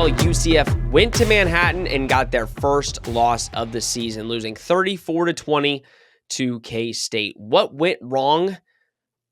Well, UCF went to Manhattan and got their first loss of the season, losing 34-20 to K-State. What went wrong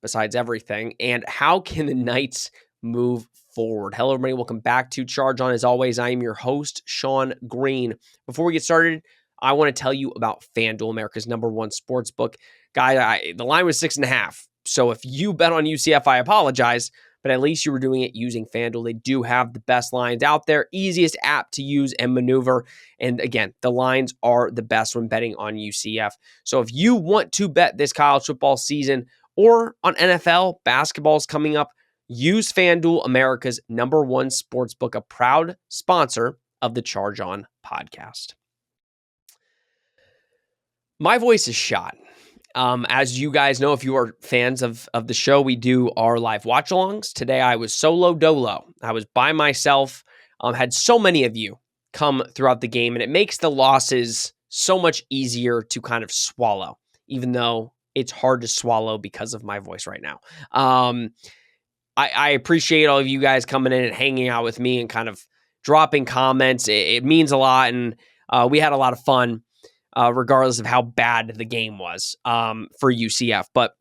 besides everything, and how can the Knights move forward? Hello, everybody. Welcome back to Charge On. As always, I am your host, Sean Green. Before we get started, I want to tell you about FanDuel, America's #1 sportsbook. Guy, the line was 6.5. So if you bet on UCF, I apologize, but at least you were doing it using FanDuel. They do have the best lines out there, easiest app to use and maneuver. And again, the lines are the best when betting on UCF. So if you want to bet this college football season or on NFL, basketball's coming up, use FanDuel, America's #1 sportsbook, a proud sponsor of the Charge On podcast. My voice is shot. As you guys know, if you are fans of the show, we do our live watch-alongs. Today, I was solo dolo. I was by myself. Had so many of you come throughout the game, and it makes the losses so much easier to kind of swallow, even though it's hard to swallow because of my voice right now. I appreciate all of you guys coming in and hanging out with me and kind of dropping comments. It means a lot, and we had a lot of fun. Regardless of how bad the game was for UCF. But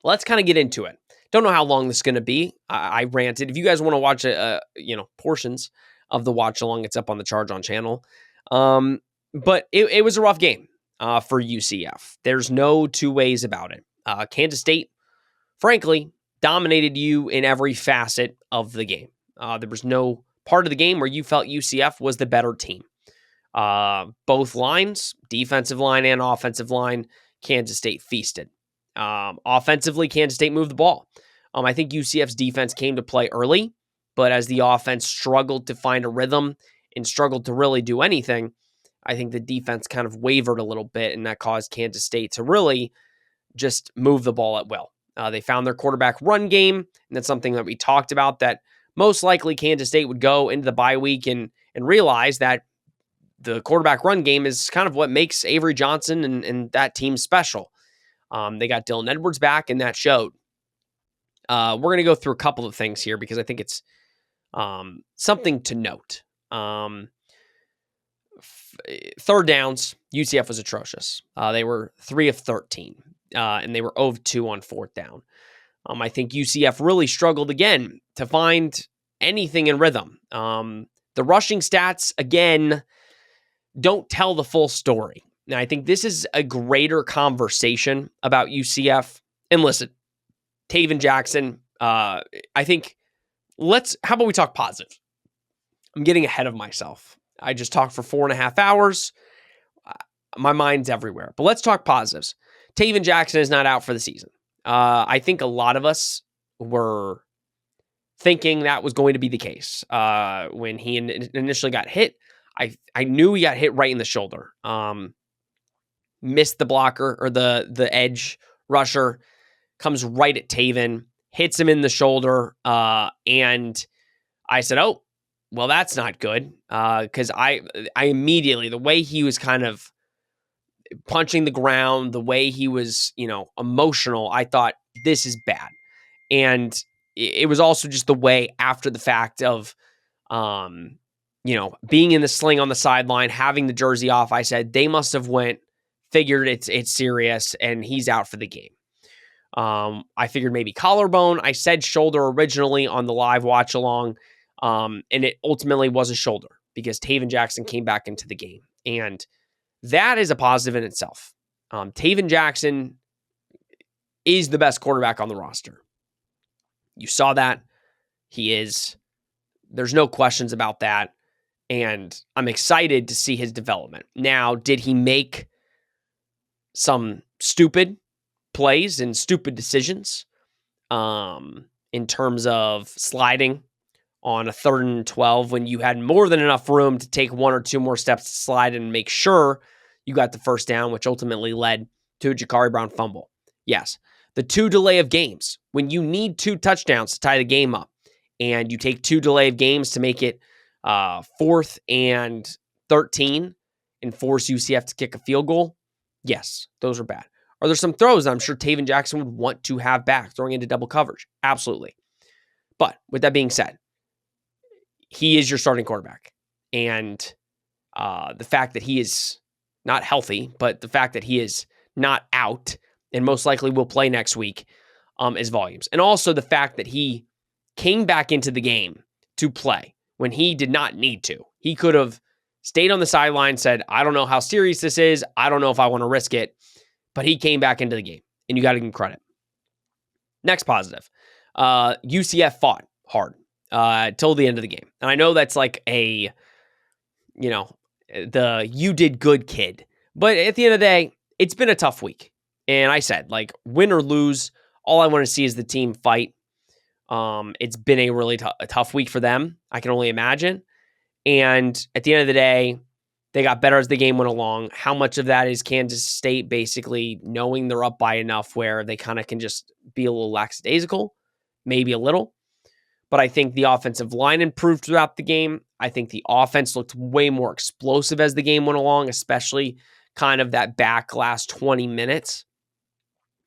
let's kind of get into it. Don't know how long this is going to be. I ranted. If you guys want to watch portions of the watch along, it's up on the Charge On channel. But it was a rough game for UCF. There's no two ways about it. Kansas State, frankly, dominated you in every facet of the game. There was no part of the game where you felt UCF was the better team. Both lines, defensive line and offensive line, Kansas State feasted. Offensively, Kansas State moved the ball. I think UCF's defense came to play early, but as the offense struggled to find a rhythm and struggled to really do anything, I think the defense kind of wavered a little bit, and that caused Kansas State to really just move the ball at will. They found their quarterback run game, and that's something that we talked about, that most likely Kansas State would go into the bye week and realize that the quarterback run game is kind of what makes Avery Johnson and that team special. They got Dylan Edwards back, and that showed. We're going to go through a couple of things here because I think it's something to note. Third downs, UCF was atrocious. They were 3 of 13, and they were 0 of 2 on fourth down. I think UCF really struggled again to find anything in rhythm. The rushing stats, again, don't tell the full story. Now, I think this is a greater conversation about UCF. And listen, Taven Jackson, I think how about we talk positive? I'm getting ahead of myself. I just talked for 4.5 hours. My mind's everywhere. But let's talk positives. Taven Jackson is not out for the season. I think a lot of us were thinking that was going to be the case. When he initially got hit, I knew he got hit right in the shoulder. Missed the blocker or the edge rusher, comes right at Taven, hits him in the shoulder. And I said, oh, well, that's not good. Because I immediately, the way he was kind of punching the ground, the way he was, emotional, I thought this is bad. And it was also just the way after the fact of, being in the sling on the sideline, having the jersey off, I said they must have figured it's serious, and he's out for the game. I figured maybe collarbone. I said shoulder originally on the live watch along, and it ultimately was a shoulder because Taven Jackson came back into the game, and that is a positive in itself. Taven Jackson is the best quarterback on the roster. You saw that. He is. There's no questions about that. And I'm excited to see his development. Now, did he make some stupid plays and stupid decisions in terms of sliding on a 3rd and 12 when you had more than enough room to take 1 or 2 more steps to slide and make sure you got the first down, which ultimately led to a Jakari Brown fumble? Yes. The 2 delay of games, when you need 2 touchdowns to tie the game up, and you take 2 delay of games to make it 4th and 13 and force UCF to kick a field goal, yes, those are bad. Are there some throws that I'm sure Taven Jackson would want to have back, throwing into double coverage? Absolutely. But with that being said, he is your starting quarterback. And the fact that he is not healthy, but the fact that he is not out and most likely will play next week is volumes. And also the fact that he came back into the game to play when he did not need to. He could have stayed on the sideline, said, I don't know how serious this is. I don't know if I want to risk it. But he came back into the game, and you got to give him credit. Next positive. UCF fought hard till the end of the game. And I know that's like the you did good kid. But at the end of the day, it's been a tough week. And I said, like, win or lose, all I want to see is the team fight. It's been a really tough week for them. I can only imagine. And at the end of the day, they got better as the game went along. How much of that is Kansas State basically knowing they're up by enough where they kind of can just be a little lackadaisical? Maybe a little. But I think the offensive line improved throughout the game. I think the offense looked way more explosive as the game went along, especially kind of that back last 20 minutes.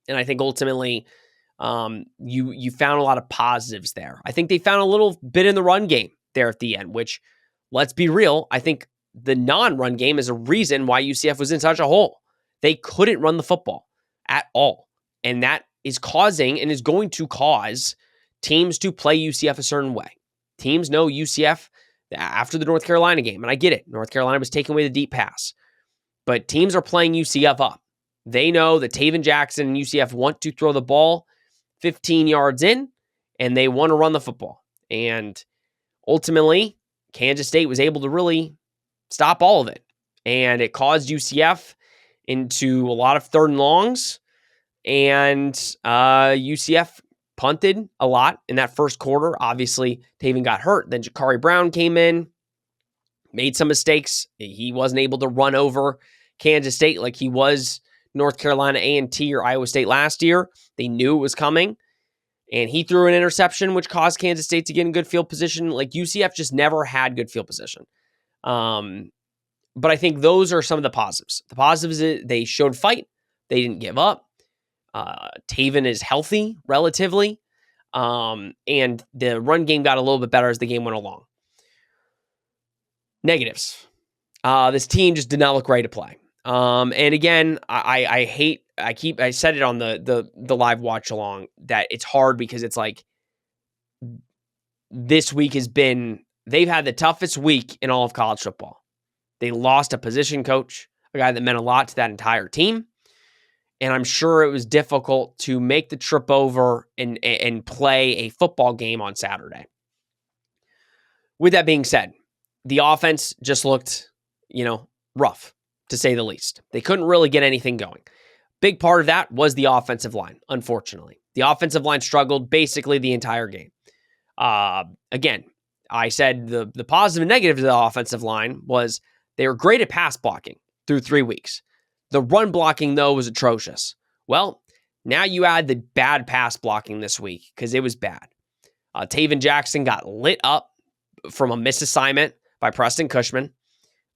And I think ultimately you found a lot of positives there. I think they found a little bit in the run game there at the end, which, let's be real, I think the non-run game is a reason why UCF was in such a hole. They couldn't run the football at all. And that is causing and is going to cause teams to play UCF a certain way. Teams know UCF after the North Carolina game, and I get it. North Carolina was taking away the deep pass. But teams are playing UCF up. They know that Taven Jackson and UCF want to throw the ball 15 yards in, and they want to run the football. And ultimately, Kansas State was able to really stop all of it. And it caused UCF into a lot of third and longs. And UCF punted a lot in that first quarter. Obviously, Taven got hurt. Then Jakari Brown came in, made some mistakes. He wasn't able to run over Kansas State like he was North Carolina A&T or Iowa State last year. They knew it was coming. And he threw an interception, which caused Kansas State to get in good field position. Like, UCF just never had good field position. But I think those are some of the positives. The positives is they showed fight. They didn't give up. Taven is healthy, relatively. And the run game got a little bit better as the game went along. Negatives. This team just did not look ready to play. And again, I said it on the live watch along that it's hard because it's like this week they've had the toughest week in all of college football. They lost a position coach, a guy that meant a lot to that entire team. And I'm sure it was difficult to make the trip over and play a football game on Saturday. With that being said, the offense just looked, rough, to say the least. They couldn't really get anything going. Big part of that was the offensive line, unfortunately. The offensive line struggled basically the entire game. Again, I said the positive and negative of the offensive line was they were great at pass blocking through 3 weeks. The run blocking, though, was atrocious. Well, now you add the bad pass blocking this week because it was bad. Taven Jackson got lit up from a missed assignment by Preston Cushman.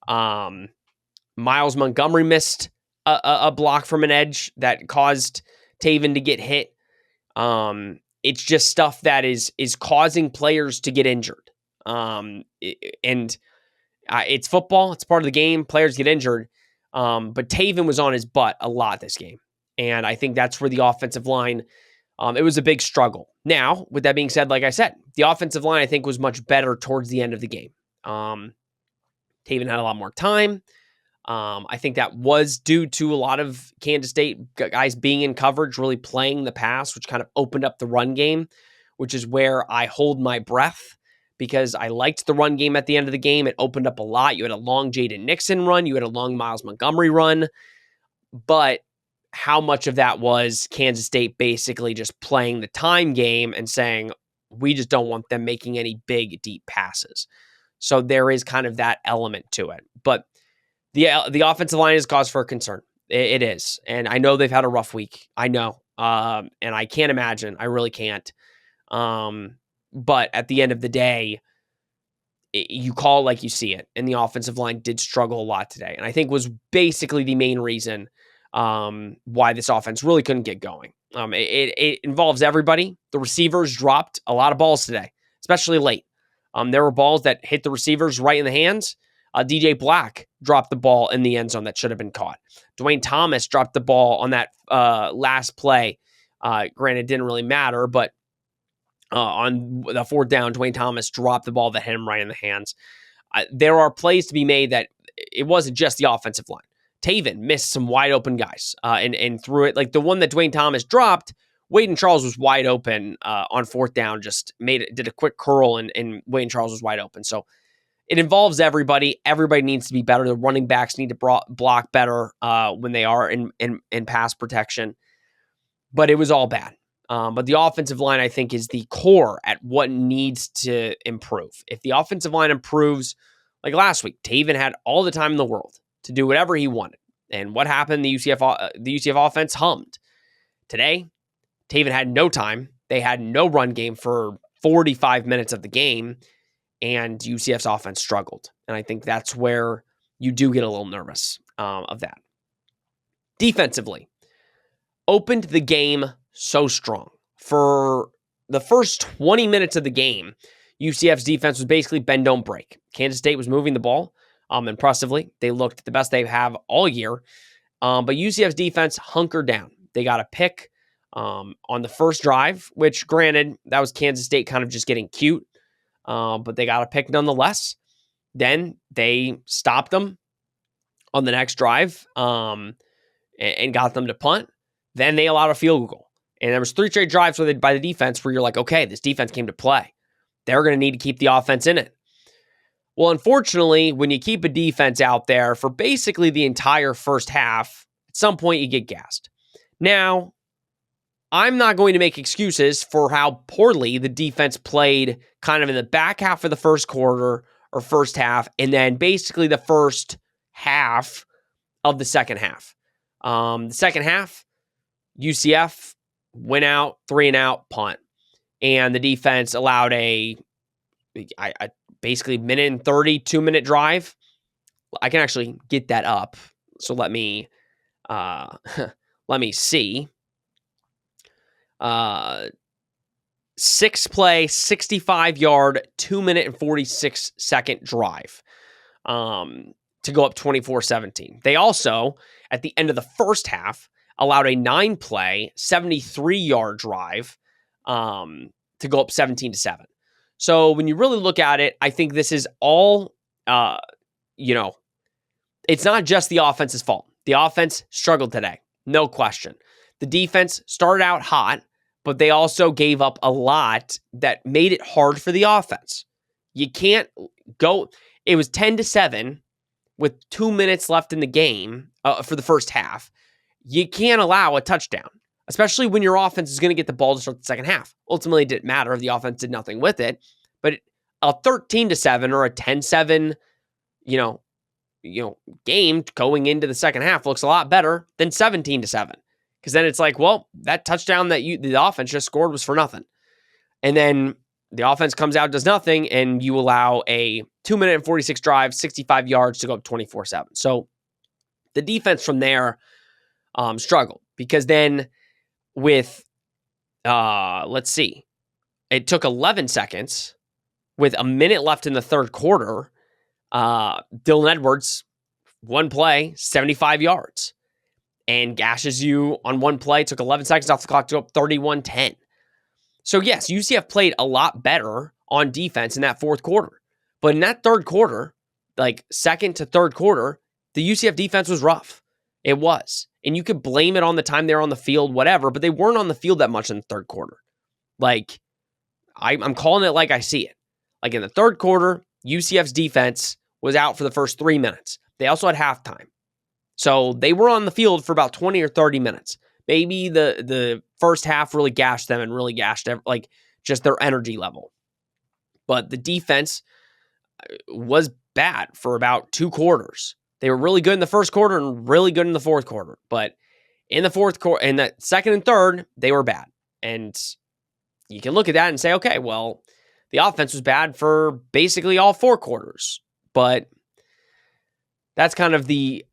Miles Montgomery missed a block from an edge that caused Taven to get hit. It's just stuff that is causing players to get injured. It's football. It's part of the game. Players get injured. But Taven was on his butt a lot this game. And I think that's where the offensive line, it was a big struggle. Now, with that being said, like I said, the offensive line, I think, was much better towards the end of the game. Taven had a lot more time. I think that was due to a lot of Kansas State guys being in coverage, really playing the pass, which kind of opened up the run game, which is where I hold my breath because I liked the run game at the end of the game. It opened up a lot. You had a long Jaden Nixon run. You had a long Miles Montgomery run. But how much of that was Kansas State basically just playing the time game and saying, we just don't want them making any big, deep passes. So there is kind of that element to it. But the offensive line is cause for concern. It is. And I know they've had a rough week. I know. And I can't imagine. I really can't. But at the end of the day, you call it like you see it. And the offensive line did struggle a lot today. And I think was basically the main reason why this offense really couldn't get going. It involves everybody. The receivers dropped a lot of balls today, especially late. There were balls that hit the receivers right in the hands. DJ Black dropped the ball in the end zone that should have been caught. Dwayne Thomas dropped the ball on that last play. Granted, it didn't really matter, but on the fourth down, Dwayne Thomas dropped the ball that hit him right in the hands. There are plays to be made that it wasn't just the offensive line. Taven missed some wide open guys and threw it. Like the one that Dwayne Thomas dropped, Wade and Charles was wide open on fourth down, just did a quick curl, and Wade and Charles was wide open. So it involves everybody. Everybody needs to be better. The running backs need to block better when they are in pass protection. But it was all bad. But the offensive line, I think, is the core at what needs to improve. If the offensive line improves, like last week, Taven had all the time in the world to do whatever he wanted. And what happened? The UCF offense hummed. Today, Taven had no time. They had no run game for 45 minutes of the game, and UCF's offense struggled. And I think that's where you do get a little nervous of that. Defensively, opened the game so strong. For the first 20 minutes of the game, UCF's defense was basically bend, don't break. Kansas State was moving the ball impressively. They looked the best they have all year. But UCF's defense hunkered down. They got a pick on the first drive, which granted, that was Kansas State kind of just getting cute. But they got a pick nonetheless. Then they stopped them on the next drive and got them to punt. Then they allowed a field goal. And there was 3 straight drives by the defense where you're like, okay, this defense came to play. They're going to need to keep the offense in it. Well, unfortunately, when you keep a defense out there for basically the entire first half, at some point you get gassed. Now, I'm not going to make excuses for how poorly the defense played kind of in the back half of the first quarter or first half, and then basically the first half of the second half. The second half, UCF went out, 3-and-out, punt. And the defense allowed a basically minute and 30, 2-minute drive. I can actually get that up. So let me see. 6-play, 65-yard, 2-minute and 46-second drive to go up 24-17. They also, at the end of the first half, allowed a 9-play, 73-yard drive to go up 17-7. So when you really look at it, I think this is all, it's not just the offense's fault. The offense struggled today, no question. The defense started out hot, but they also gave up a lot that made it hard for the offense. You can't go, it was 10-7 with 2 minutes left in the game for the first half. You can't allow a touchdown, especially when your offense is going to get the ball to start the second half. Ultimately, it didn't matter. The offense did nothing with it. But a 13-7 or a 10-7, game going into the second half looks a lot better than 17-7. Because then it's like, well, that touchdown that the offense just scored was for nothing. And then the offense comes out, does nothing, and you allow a 2-minute and 46 drive, 65 yards to go up 24-7. So the defense from there struggled, because then with, let's see, it took 11 seconds with a minute left in the third quarter. Dylan Edwards, one play, 75 yards, and gashes you on one play. Took 11 seconds off the clock to go up 31-10. So yes, UCF played a lot better on defense in that fourth quarter. But in that third quarter, like second to third quarter, the UCF defense was rough. It was. And you could blame it on the time they're on the field, whatever, but they weren't on the field that much in the third quarter. Like, I'm calling it like I see it. Like in the third quarter, UCF's defense was out for the first 3 minutes. They also had halftime. So they were on the field for about 20 or 30 minutes. Maybe the first half really gashed them and really gashed like just their energy level. But the defense was bad for about 2 quarters. They were really good in the first quarter and really good in the fourth quarter. But in the fourth quarter, in the second and third, they were bad. And you can look at that and say, okay, well, the offense was bad for basically all 4 quarters. But that's kind of the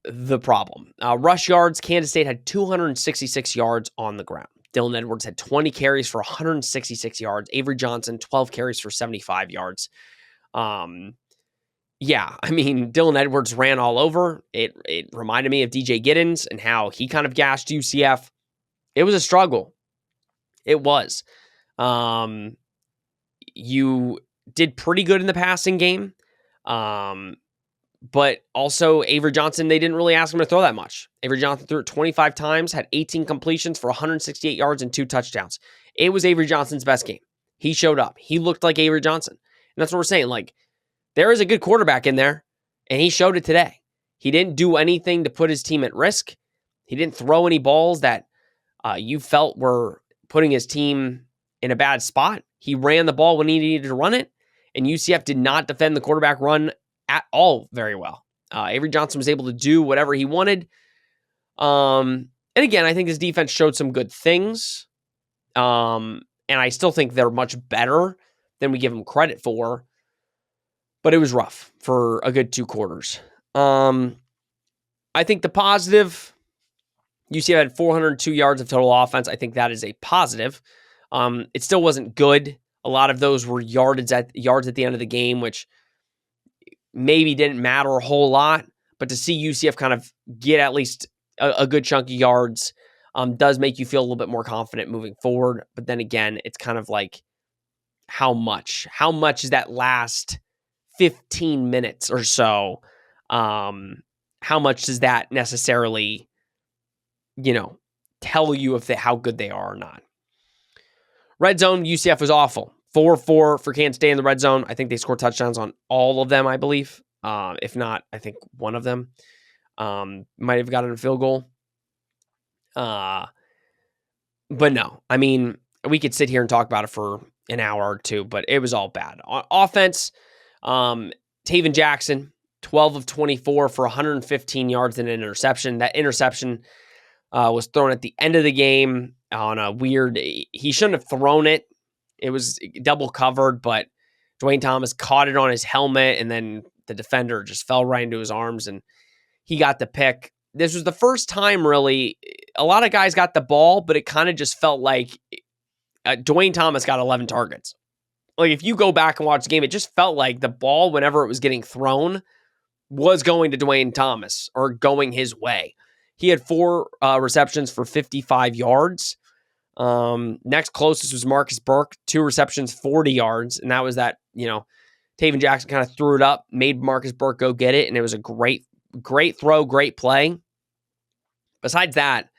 problem. Rush yards, Kansas State had 266 yards on the ground. Dylan Edwards had 20 carries for 166 yards. Avery Johnson, 12 carries for 75 yards. Yeah, I mean, Dylan Edwards ran all over. It reminded me of DJ Giddens and how he kind of gassed UCF. It was a struggle. It was. You did pretty good in the passing game. But also Avery Johnson, they didn't really ask him to throw that much. Avery Johnson threw it 25 times, had 18 completions for 168 yards and 2 touchdowns. It was Avery Johnson's best game. He showed up. He looked like Avery Johnson. And that's what we're saying. Like, there is a good quarterback in there, and he showed it today. He didn't do anything to put his team at risk. He didn't throw any balls that you felt were putting his team in a bad spot. He ran the ball when he needed to run it, and UCF did not defend the quarterback run at all very well. Avery Johnson was able to do whatever he wanted. And again, I think his defense showed some good things. And I still think they're much better than we give them credit for. But it was rough for a good 2 quarters. I think the positive, UCF had 402 yards of total offense. I think that is a positive. It still wasn't good. A lot of those were yards at the end of the game, which maybe didn't matter a whole lot. But to see UCF kind of get at least a good chunk of yards does make you feel a little bit more confident moving forward. But then again, it's kind of like, how much? How much is that last 15 minutes or so? How much does that necessarily, tell you how good they are or not? Red zone, UCF was awful. 4-4 for Kansas State in the red zone. I think they scored touchdowns on all of them, I believe. If not, I think one of them might have gotten a field goal. But no, I mean, we could sit here and talk about it for an hour or two, but it was all bad. On offense, Taven Jackson, 12 of 24 for 115 yards and an interception. That interception was thrown at the end of the game on a weird, he shouldn't have thrown it. It was double covered, but Dwayne Thomas caught it on his helmet, and then the defender just fell right into his arms, and he got the pick. This was the first time, really, a lot of guys got the ball, but it kind of just felt like Dwayne Thomas got 11 targets. Like, if you go back and watch the game, it just felt like the ball, whenever it was getting thrown, was going to Dwayne Thomas or going his way. He had 4 receptions for 55 yards. Next closest was Marcus Burke, 2 receptions, 40 yards. And that was that, Taven Jackson kind of threw it up, made Marcus Burke go get it. And it was a great throw, great play. Besides that,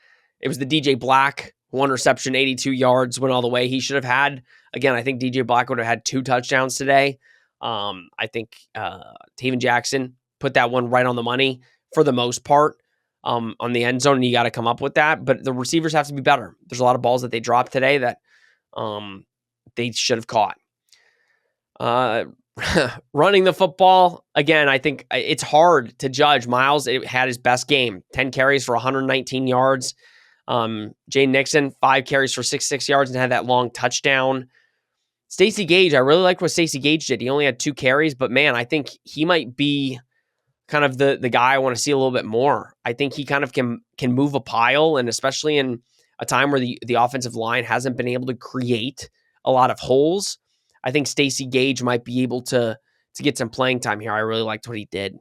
it was the DJ Black, 1 reception, 82 yards, went all the way. He should have had, again, I think DJ Black would have had 2 touchdowns today. I think Taven Jackson put that one right on the money for the most part. On the end zone, and you got to come up with that. But the receivers have to be better. There's a lot of balls that they dropped today that they should have caught. Running the football, again, I think it's hard to judge. Miles had his best game, 10 carries for 119 yards. Jane Nixon, 5 carries for 66 yards and had that long touchdown. Stacey Gage, I really liked what Stacey Gage did. He only had 2 carries, but man, I think he might be kind of the guy I want to see a little bit more. I think he kind of can move a pile, and especially in a time where the offensive line hasn't been able to create a lot of holes, I think Stacey Gage might be able to get some playing time here. I really liked what he did.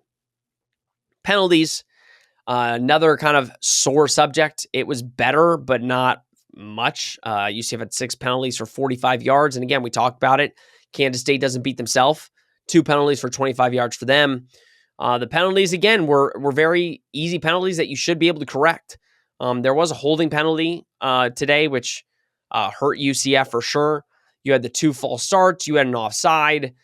Penalties, another kind of sore subject. It was better, but not much. UCF had 6 penalties for 45 yards, and again, we talked about it. Kansas State doesn't beat themselves. 2 penalties for 25 yards for them. The penalties, again, were very easy penalties that you should be able to correct. There was a holding penalty today, which hurt UCF for sure. You had the 2 false starts. You had an offside.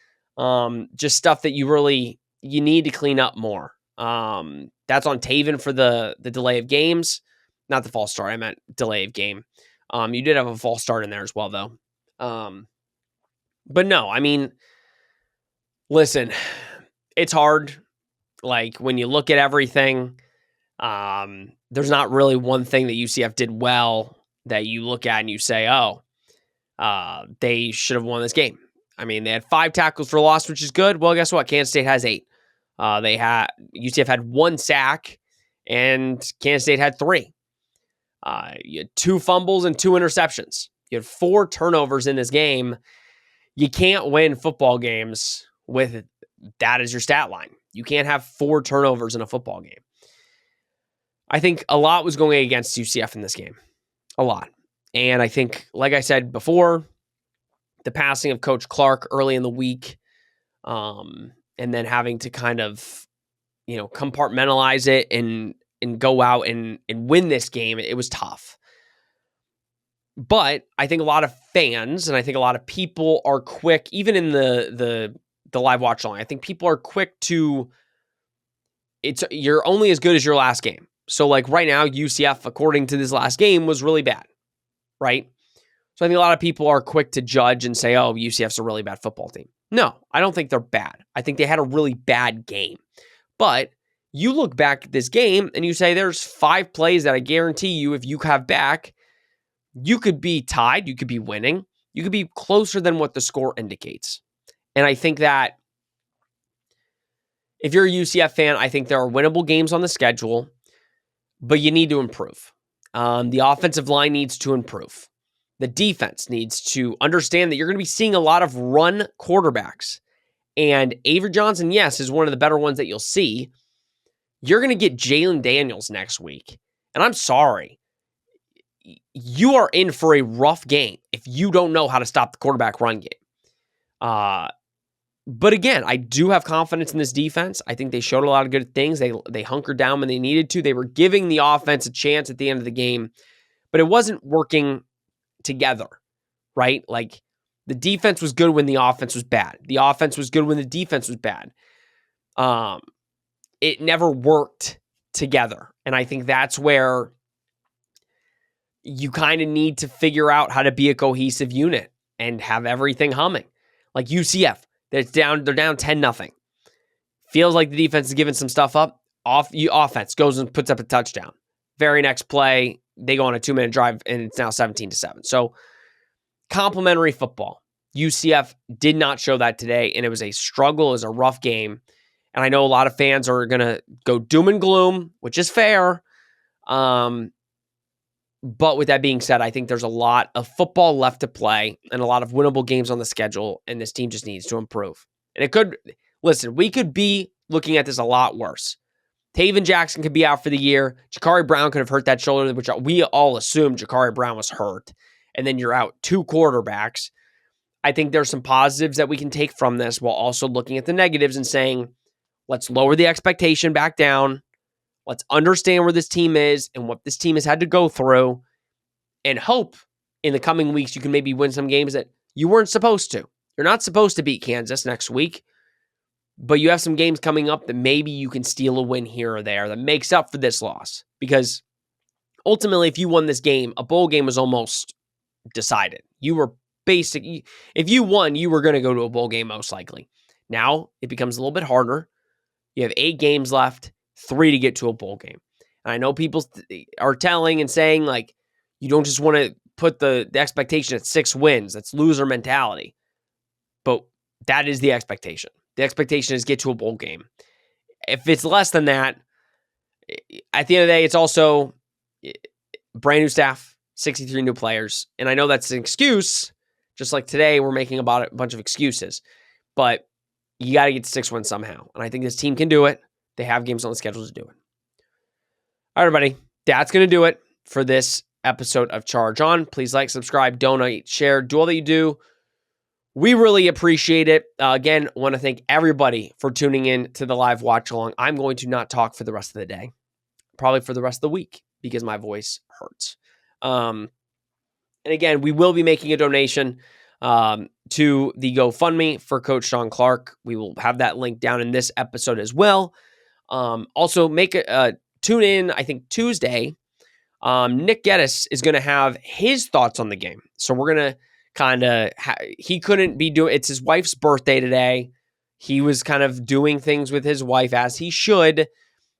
Just stuff that you need to clean up more. That's on Taven for the delay of games. Not the false start. I meant delay of game. You did have a false start in there as well, though. But no, I mean, listen, it's hard. Like, when you look at everything, there's not really one thing that UCF did well that you look at and you say, they should have won this game. I mean, they had 5 tackles for loss, which is good. Well, guess what? Kansas State has 8. UCF had 1 sack, and Kansas State had 3. You had 2 fumbles and 2 interceptions. You had 4 turnovers in this game. You can't win football games with that as your stat line. You can't have 4 turnovers in a football game. I think a lot was going against UCF in this game. A lot. And I think, like I said before, the passing of Coach Clark early in the week, and then having to kind of, compartmentalize it and go out and win this game, it was tough. But I think a lot of fans and I think a lot of people are quick, even in the live watch along. I think people are quick to, you're only as good as your last game. So like right now, UCF, according to this last game, was really bad, right? So I think a lot of people are quick to judge and say, oh, UCF's a really bad football team. No, I don't think they're bad. I think they had a really bad game. But you look back at this game and you say there's 5 plays that I guarantee you, if you have back, you could be tied, you could be winning, you could be closer than what the score indicates. And I think that if you're a UCF fan, I think there are winnable games on the schedule, but you need to improve. The offensive line needs to improve. The defense needs to understand that you're going to be seeing a lot of run quarterbacks. And Avery Johnson, yes, is one of the better ones that you'll see. You're going to get Jalen Daniels next week. And I'm sorry. You are in for a rough game if you don't know how to stop the quarterback run game. But again, I do have confidence in this defense. I think they showed a lot of good things. They hunkered down when they needed to. They were giving the offense a chance at the end of the game, but it wasn't working together, right? Like the defense was good when the offense was bad. The offense was good when the defense was bad. It never worked together. And I think that's where you kind of need to figure out how to be a cohesive unit and have everything humming. Like UCF, they're down 10-0. Feels like the defense is giving some stuff up. Offense goes and puts up a touchdown. Very next play, they go on a 2-minute drive and it's now 17-7. So complimentary football. UCF did not show that today, and it was a struggle. It was a rough game. And I know a lot of fans are going to go doom and gloom, which is fair. But with that being said, I think there's a lot of football left to play and a lot of winnable games on the schedule, and this team just needs to improve. And we could be looking at this a lot worse. Taven Jackson could be out for the year. Jakari Brown could have hurt that shoulder, which we all assumed Jakari Brown was hurt. And then you're out 2 quarterbacks. I think there's some positives that we can take from this while also looking at the negatives and saying, let's lower the expectation back down. Let's understand where this team is and what this team has had to go through, and hope in the coming weeks you can maybe win some games that you weren't supposed to. You're not supposed to beat Kansas next week, but you have some games coming up that maybe you can steal a win here or there that makes up for this loss. Because ultimately, if you won this game, a bowl game was almost decided. You were if you won, you were going to go to a bowl game most likely. Now it becomes a little bit harder. You have 8 games left, 3 to get to a bowl game. And I know people are telling and saying, like, you don't just want to put the expectation at 6 wins. That's loser mentality. But that is the expectation. The expectation is get to a bowl game. If it's less than that, at the end of the day, it's also brand new staff, 63 new players. And I know that's an excuse. Just like today, we're making about a bunch of excuses. But you got to get to 6 wins somehow. And I think this team can do it. They have games on the schedule to do it. All right, everybody. That's going to do it for this episode of Charge On. Please like, subscribe, donate, share, do all that you do. We really appreciate it. Again, want to thank everybody for tuning in to the live watch along. I'm going to not talk for the rest of the day, probably for the rest of the week, because my voice hurts. And again, we will be making a donation to the GoFundMe for Coach Sean Clark. We will have that link down in this episode as well. Also, tune in, I think, Tuesday. Nick Geddes is going to have his thoughts on the game. So we're going to he couldn't be doing, it's his wife's birthday today. He was kind of doing things with his wife as he should.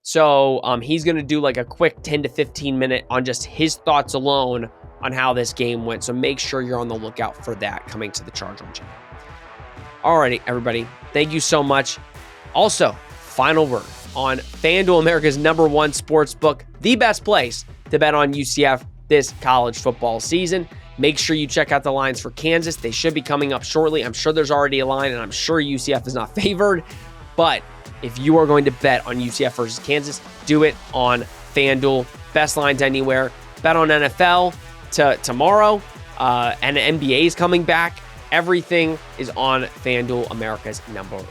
So he's going to do like a quick 10 to 15 minute on just his thoughts alone on how this game went. So make sure you're on the lookout for that coming to the Charge On channel. Alrighty, everybody. Thank you so much. Also, final word on FanDuel, America's #1 sports book, the best place to bet on UCF this college football season. Make sure you check out the lines for Kansas. They should be coming up shortly. I'm sure there's already a line, and I'm sure UCF is not favored. But if you are going to bet on UCF versus Kansas, do it on FanDuel. Best lines anywhere. Bet on NFL tomorrow, and the NBA is coming back. Everything is on FanDuel, America's #1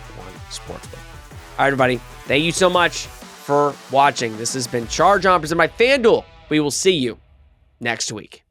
sportsbook. All right, everybody. Thank you so much for watching. This has been Charge On presented by FanDuel. We will see you next week.